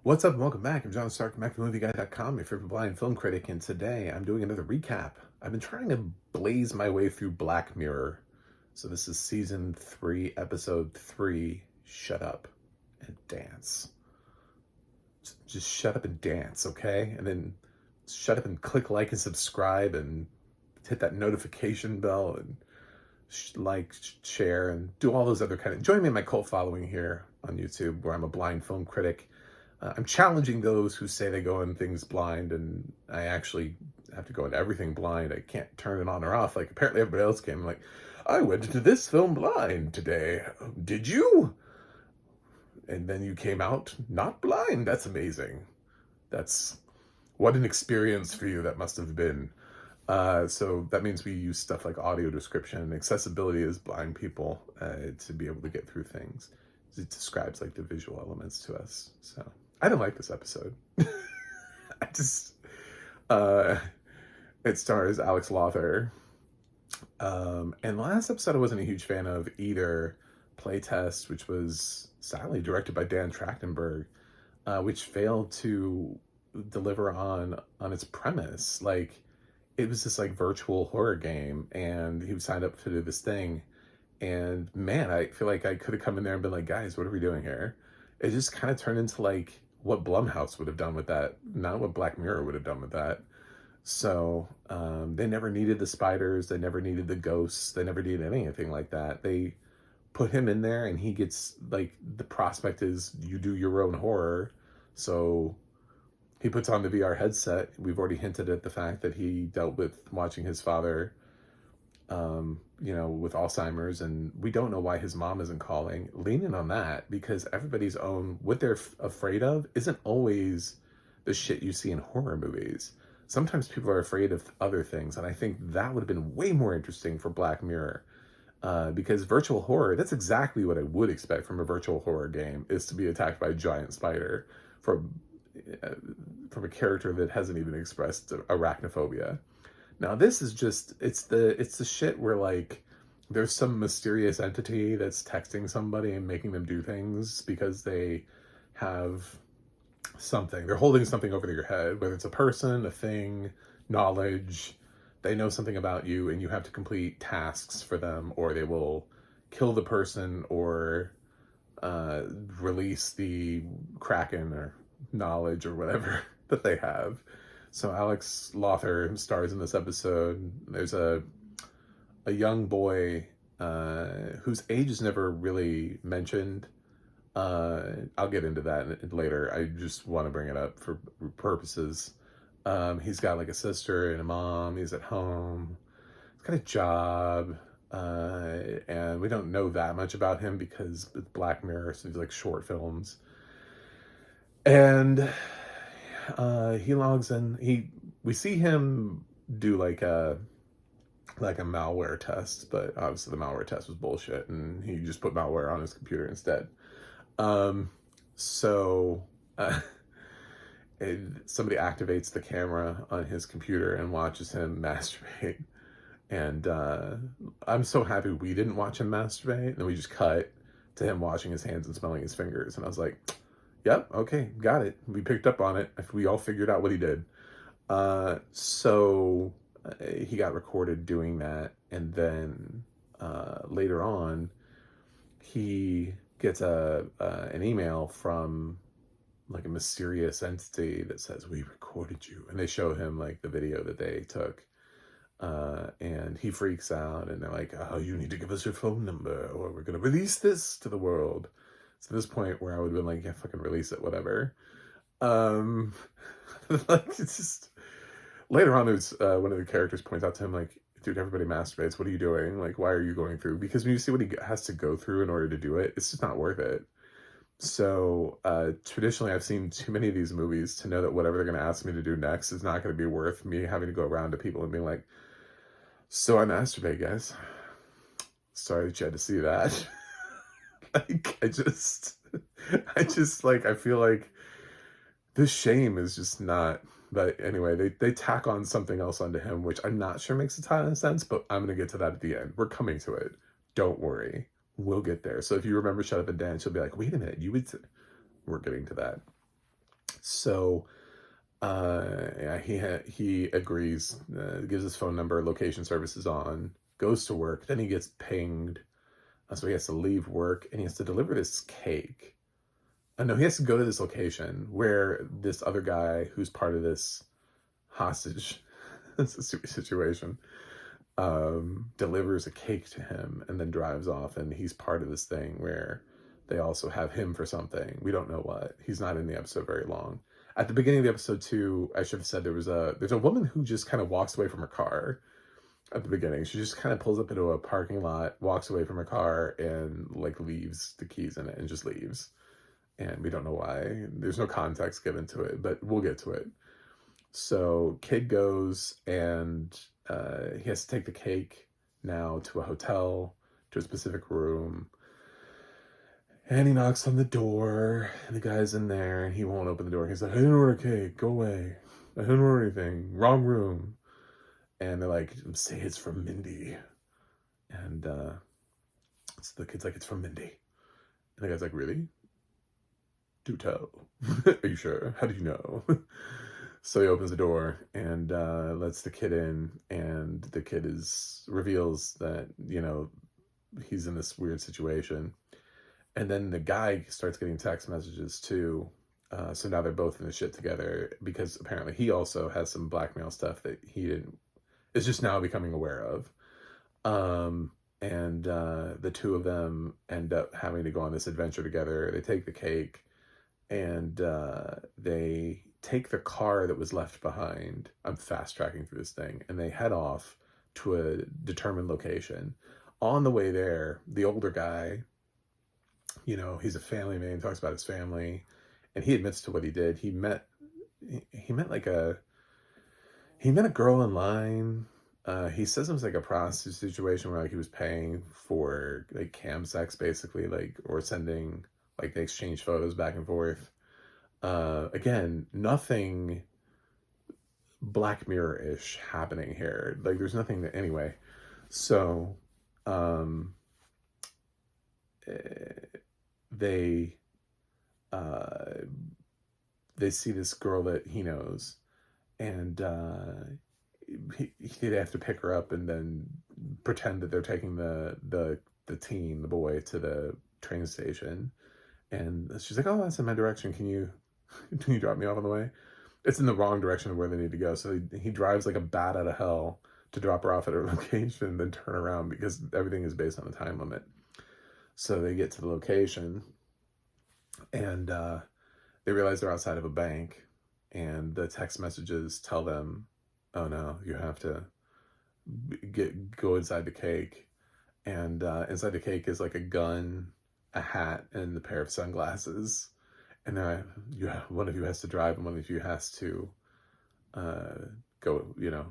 What's up and welcome back. I'm John Stark from MacMovieGuy.com, your favorite blind film critic, and today I'm doing another recap. I've been trying to blaze my way through Black Mirror. So this is season 3, episode 3, Shut Up and Dance. Just shut up and dance, okay? And then shut up and click like and subscribe and hit that notification bell and like, share, and do all those other kind of... Join me in my cult following here on YouTube, where I'm a blind film critic. I'm challenging those who say they go in things blind, and I actually have to go into everything blind. I can't turn it on or off like apparently everybody else can. Like, I went into this film blind today. Did you? And then you came out not blind. That's amazing. That's... what an experience for you that must have been. So that means we use stuff like audio description, accessibility as blind people to be able to get through things. It describes like the visual elements to us. So I don't like this episode. I just, it stars Alex Lawther. And last episode I wasn't a huge fan of either. Playtest, which was sadly directed by Dan Trachtenberg, which failed to deliver on its premise. Like, it was this like virtual horror game, and he signed up to do this thing. And man, I feel like I could have come in there and been like, guys, what are we doing here? It just kind of turned into like what Blumhouse would have done with that, not what Black Mirror would have done with that. So they never needed the spiders. They never needed the ghosts. They never needed anything like that. They put him in there, and he gets like, the prospect is you do your own horror. So he puts on the VR headset. We've already hinted at the fact that he dealt with watching his father, with Alzheimer's, and we don't know why his mom isn't calling. Lean in on that, because everybody's own, what they're afraid of isn't always the shit you see in horror movies. Sometimes people are afraid of other things, and I think that would have been way more interesting for Black Mirror, because virtual horror, that's exactly what I would expect from a virtual horror game, is to be attacked by a giant spider from a character that hasn't even expressed arachnophobia. Now this is just, it's the shit where like there's some mysterious entity that's texting somebody and making them do things because they have something. They're holding something over your head, whether it's a person, a thing, knowledge. They know something about you, and you have to complete tasks for them, or they will kill the person or release the Kraken or knowledge or whatever that they have. So Alex Lawther stars in this episode. There's a young boy whose age is never really mentioned. I'll get into that later. I just want to bring it up for purposes. He's got like a sister and a mom. He's at home. He's got a job. And we don't know that much about him because it's Black Mirror, so he's like short films. And he logs in. We see him do like a malware test, but obviously the malware test was bullshit, and he just put malware on his computer instead. Somebody activates the camera on his computer and watches him masturbate. And I'm so happy we didn't watch him masturbate, and we just cut to him washing his hands and smelling his fingers. And I was like, yep, okay, got it. We picked up on it. We all figured out what he did. So he got recorded doing that. And then later on, he gets an email from like a mysterious entity that says, we recorded you. And they show him like the video that they took. And he freaks out, and they're like, oh, you need to give us your phone number, or we're going to release this to the world. It's to this point where I would have been like, yeah, fucking release it, whatever. Like, it's just... Later on, there's one of the characters points out to him, like, dude, everybody masturbates. What are you doing? Like, why are you going through? Because when you see what he has to go through in order to do it, it's just not worth it. So traditionally, I've seen too many of these movies to know that whatever they're going to ask me to do next is not going to be worth me having to go around to people and being like, so I masturbate, guys. Sorry that you had to see that. Like, I feel like this shame is just not... But anyway, they tack on something else onto him, which I'm not sure makes a ton of sense, but I'm going to get to that at the end. We're coming to it. Don't worry. We'll get there. So if you remember Shut Up and Dance, you'll be like, wait a minute, you would... We're getting to that. So yeah, he agrees, gives his phone number, location services on, goes to work. Then he gets pinged, so he has to leave work and he has to deliver this cake. No, he has to go to this location where this other guy who's part of this hostage situation delivers a cake to him and then drives off, and he's part of this thing where they also have him for something. We don't know what. He's not in the episode very long. At the beginning of the episode too, I should have said there's a woman who just kind of walks away from her car at the beginning. She just kind of pulls up into a parking lot, walks away from her car, and like leaves the keys in it and just leaves. And we don't know why. There's no context given to it, but we'll get to it. So kid goes and he has to take the cake now to a hotel, to a specific room. And he knocks on the door, and the guy's in there, and he won't open the door. He's like, I didn't order cake, go away. I didn't order anything, wrong room. And they're like, say it's from Mindy. And so the kid's like, it's from Mindy. And the guy's like, really? Do tell. Are you sure? How do you know? So he opens the door and lets the kid in, and the kid reveals that, you know, he's in this weird situation. And then the guy starts getting text messages too. So now they're both in the shit together, because apparently he also has some blackmail stuff that is just now becoming aware of. And the two of them end up having to go on this adventure together. They take the cake, and they take the car that was left behind. I'm fast tracking through this thing. And they head off to a determined location. On the way there, the older guy, you know, he's a family man, he talks about his family, and he admits to what he did. He met a girl in line. He says it was like a prostitute situation where like he was paying for like cam sex basically, like, or sending, like they exchange photos back and forth. Again, nothing Black Mirror-ish happening here. Like there's nothing that, anyway. So, they see this girl that he knows, and they have to pick her up and then pretend that they're taking the boy to the train station. And she's like, oh, that's in my direction. Can you drop me off on the way? It's in the wrong direction of where they need to go. So he drives like a bat out of hell to drop her off at her location and then turn around, because everything is based on a time limit. So they get to the location, and they realize they're outside of a bank, and the text messages tell them, oh no, you have to go inside the cake. And inside the cake is like a gun, a hat, and a pair of sunglasses. And one of you has to drive, and one of you has to go, you know,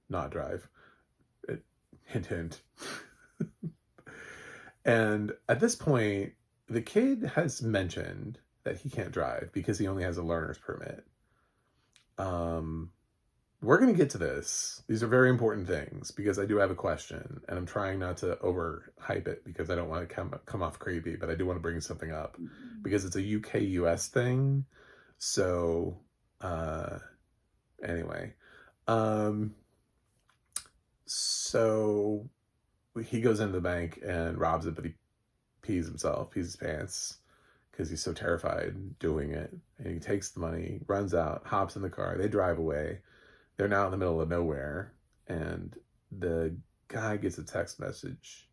not drive. Hint, hint. And at this point, the kid has mentioned that he can't drive because he only has a learner's permit. We're going to get to this. These are very important things, because I do have a question, and I'm trying not to overhype it because I don't want to come off creepy, but I do want to bring something up because it's a UK-US thing. So, anyway, so he goes into the bank and robs it, but he pees his pants, because he's so terrified doing it. And he takes the money, runs out, hops in the car, they drive away. They're now in the middle of nowhere, and the guy gets a text message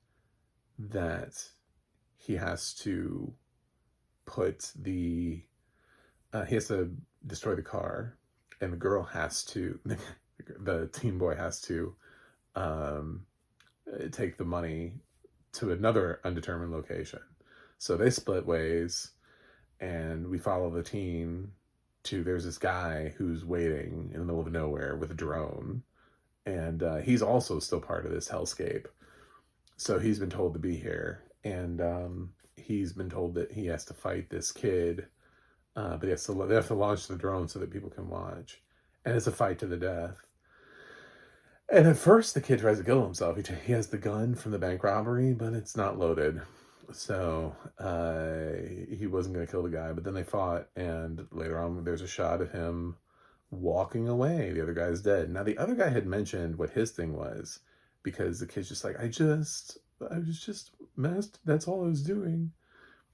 that he has to he has to destroy the car, and the girl has to, the teen boy has to take the money to another undetermined location. So they split ways, and we follow the teen there's this guy who's waiting in the middle of nowhere with a drone, and he's also still part of this hellscape. So he's been told to be here, and he's been told that he has to fight this kid, but they have to launch the drone so that people can watch, and it's a fight to the death. And at first the kid tries to kill himself. He has the gun from the bank robbery, but it's not loaded. So he wasn't going to kill the guy, but then they fought, and later on there's a shot of him walking away. The other guy's dead. Now the other guy had mentioned what his thing was, because the kid's just like, I was just messed. That's all I was doing.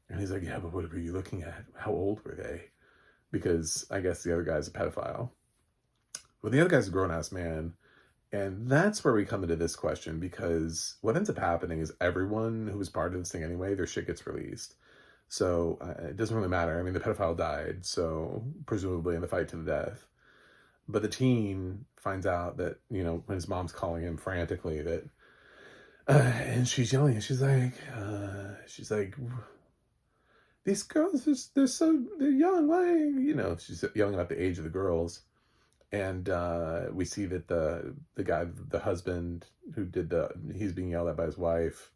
And he's like, yeah, but what were you looking at? How old were they? Because I guess the other guy's a pedophile. Well, the other guy's a grown-ass man. And that's where we come into this question, because what ends up happening is everyone who was part of this thing anyway, their shit gets released. So it doesn't really matter. I mean, the pedophile died, so presumably in the fight to the death. But the teen finds out that, you know, when his mom's calling him frantically, that, and she's yelling, and she's like, these girls, they're young, why? You know, she's yelling about the age of the girls. And we see that the guy, the husband who did he's being yelled at by his wife.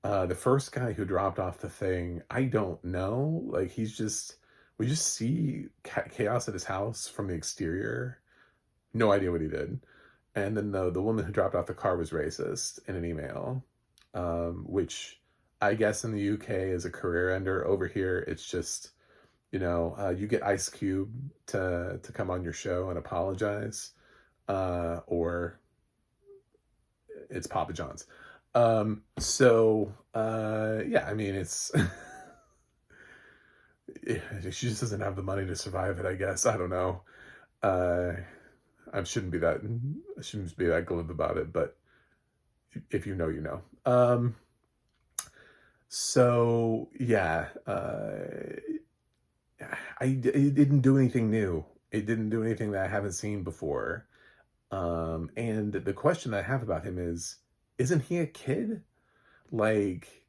The first guy who dropped off the thing, I don't know. Like, we just see chaos at his house from the exterior. No idea what he did. And then the woman who dropped off the car was racist in an email, which I guess in the UK is a career ender. Over here, it's just, you know, you get Ice Cube to come on your show and apologize, or it's Papa John's. Yeah, I mean, it's, she just doesn't have the money to survive it, I guess. I don't know. I shouldn't be that glib about it, but if you know, you know. So yeah, it didn't do anything new. It didn't do anything that I haven't seen before. And the question I have about him is, isn't he a kid? Like,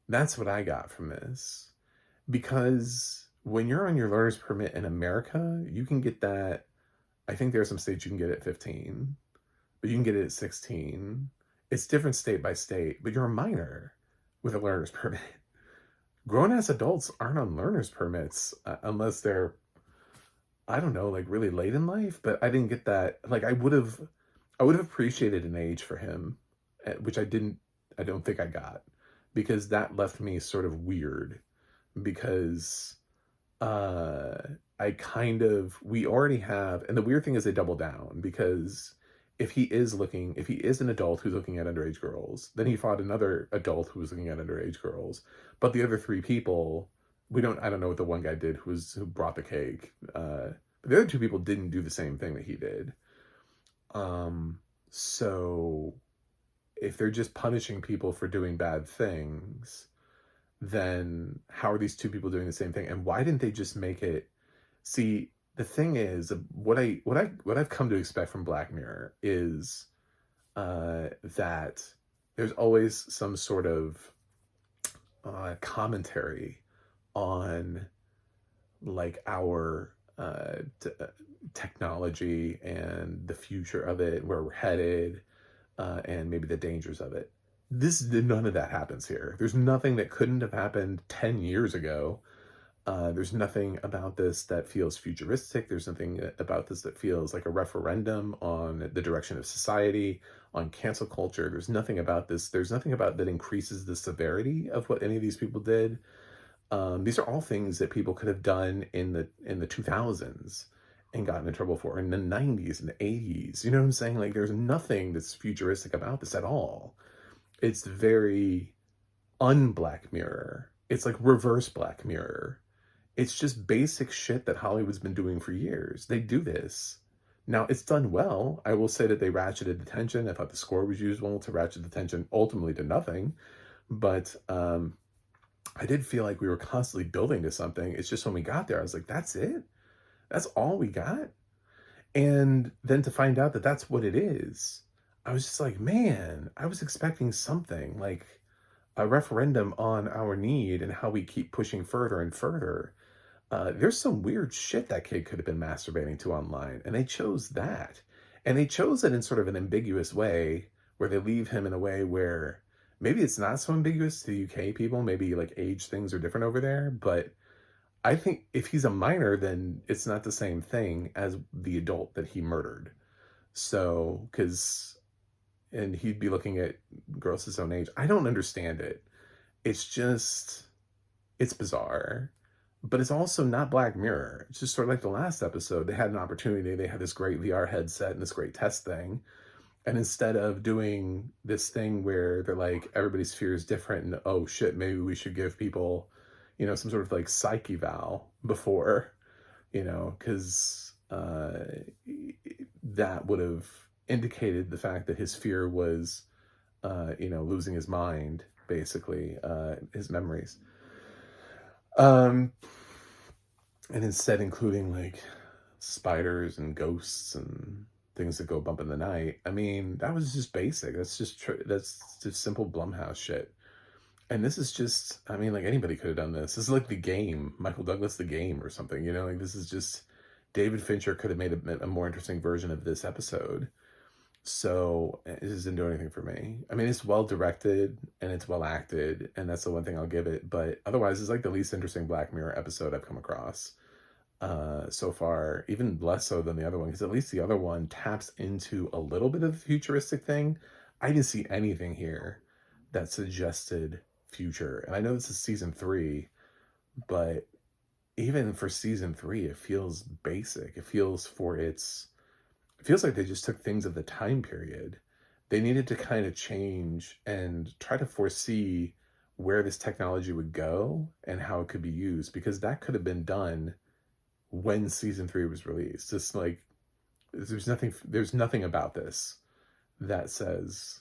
that's what I got from this. Because when you're on your learner's permit in America, you can get that. I think there are some states you can get it at 15, but you can get it at 16. It's different state by state, but you're a minor with a learner's permit. Grown-ass adults aren't on learner's permits unless they're, I don't know, like really late in life. But I didn't get that. Like, I would have appreciated an age for him, which I don't think I got, because that left me sort of weird, because we already have, and the weird thing is they double down, because if he is an adult who's looking at underage girls, then he fought another adult who was looking at underage girls. But the other three people, I don't know what the one guy did who brought the cake. But the other two people didn't do the same thing that he did. So if they're just punishing people for doing bad things, then how are these two people doing the same thing? And why didn't they just make it? See, the thing is, what I've come to expect from Black Mirror is that there's always some sort of commentary on, like, our technology and the future of it, where we're headed, and maybe the dangers of it. None of that happens here. There's nothing that couldn't have happened 10 years ago. There's nothing about this that feels futuristic. There's nothing about this that feels like a referendum on the direction of society, on cancel culture. There's nothing about this. There's nothing about that increases the severity of what any of these people did. These are all things that people could have done in the 2000s and gotten in trouble for, in the 90s and the 80s. You know what I'm saying? Like, there's nothing that's futuristic about this at all. It's very un-Black Mirror. It's like reverse Black Mirror. It's just basic shit that Hollywood's been doing for years. They do this. Now, it's done well. I will say that they ratcheted the tension. I thought the score was used well to ratchet the tension ultimately to nothing. But I did feel like we were constantly building to something. It's just when we got there, I was like, that's it? That's all we got? And then to find out that that's what it is, I was just like, man, I was expecting something like a referendum on our need and how we keep pushing further and further. There's some weird shit that kid could have been masturbating to online, and they chose that. And they chose it in sort of an ambiguous way, where they leave him in a way where maybe it's not so ambiguous to the UK people. Maybe, like, age things are different over there. But I think if he's a minor, then it's not the same thing as the adult that he murdered. So, and he'd be looking at girls his own age. I don't understand it. It's just, it's bizarre, but it's also not Black Mirror. It's just sort of like the last episode. They had an opportunity. They had this great VR headset and this great test thing. And instead of doing this thing where they're like, everybody's fear is different and oh shit, maybe we should give people, some sort of like psych eval before, because that would have indicated the fact that his fear was, losing his mind, basically, his memories. And instead including like spiders and ghosts and things that go bump in the night. I mean, that was just basic. That's just simple Blumhouse shit. And this is just, I mean, like anybody could have done this. This is like The Game, Michael Douglas, The Game or something, like this is just, David Fincher could have made a more interesting version of this episode. So it just didn't do anything for me. I mean, it's well directed and it's well acted, and that's the one thing I'll give it. But otherwise, it's like the least interesting Black Mirror episode I've come across so far, even less so than the other one, because at least the other one taps into a little bit of the futuristic thing. I didn't see anything here that suggested future. And I know this is season 3, but even for season 3, it feels basic. It feels like they just took things of the time period. They needed to kind of change and try to foresee where this technology would go and how it could be used, because that could have been done when season 3 was released. Just like, there's nothing about this that says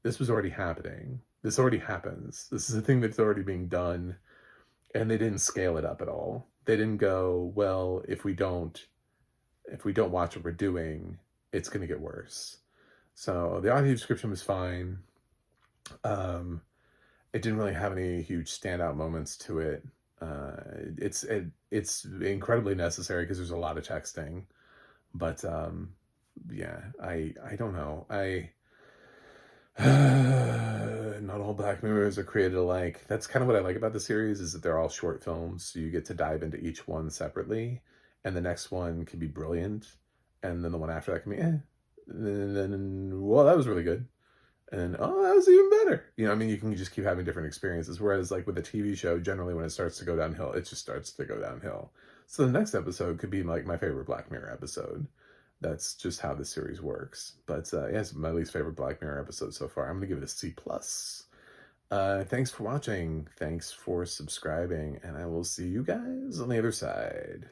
this was already happening. This already happens. This is a thing that's already being done. And they didn't scale it up at all. They didn't go, well, if we don't watch what we're doing, it's going to get worse. So the audio description was fine. It didn't really have any huge standout moments to it. It's incredibly necessary because there's a lot of texting, but yeah, I don't know. Not all Black Mirrors are created alike. That's kind of what I like about the series, is that they're all short films, so you get to dive into each one separately, and the next one can be brilliant, and then the one after that can be and then well, that was really good, and oh, that was even better. I mean, you can just keep having different experiences, whereas like with a TV show, generally when it starts to go downhill, it just starts to go downhill. So the next episode could be like my favorite Black Mirror episode. That's just how the series works. But yeah, it's my least favorite Black Mirror episode so far. I'm gonna give it a C+. Thanks for watching. Thanks for subscribing, and I will see you guys on the other side.